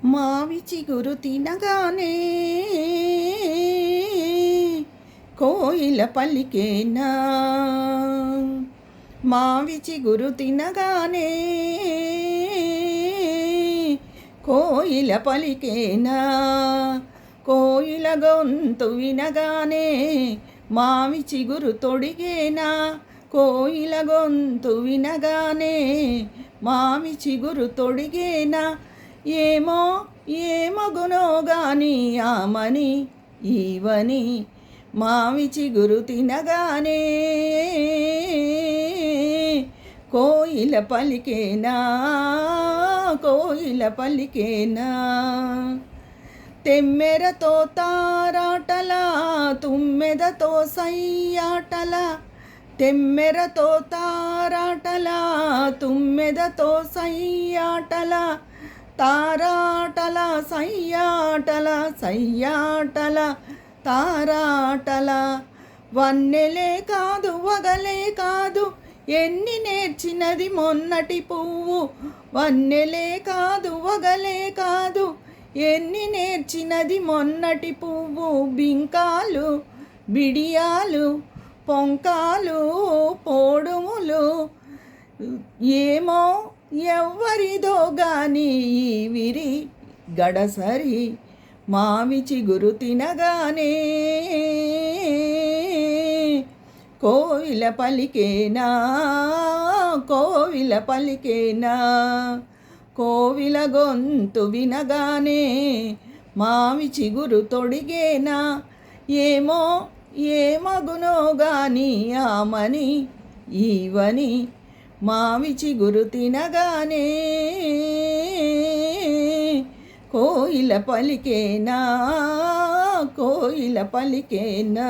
మావి చిగురు తినగానే కోయిల పలికేనా, మావి చిగురు తినగానే కోయిల పలికేనా, కోయిల గొంతు వినగానే మావి చిగురు తొడిగేనా, కోయిల గొంతు వినగానే మావి చిగురు తొడిగేనా. ఏమో ఏమగునో గాని ఆమని ఈవని మావి చిగురు తినగానే కోయిల పలికేనా, కోయిల పలికేనా. తెమ్మెరతో తారాటలా తుమ్మెదతో సయ్యాటలా, తెమ్మెరతో తారాటలా తుమ్మెదతో సయ్యాటలా, తారాటల సయ్యాటల సయ్యాటల తారాటల. వన్నెలే కాదు వగలే కాదు ఎన్ని నేర్చినది మొన్నటి పువ్వు, వన్నెలే కాదు వగలే కాదు ఎన్ని నేర్చినది మొన్నటి పువ్వు. బింకాలు బిడియాలు పొంకాలు పోడుములు ఏమో ఎవ్వరిదో గాని విరి గడసరి మావి చిగురు తినగానే కోయిల పలికేనా, కోయిల పలికేనా. కోవిల గొంతు వినగానే మావి చిగురు తొడిగేనా. ఏమో ఏమగునో గాని ఆమని ఈవని మావి చిగురు తినగానే కోయిల పలికేనా, కోయిల పలికేనా.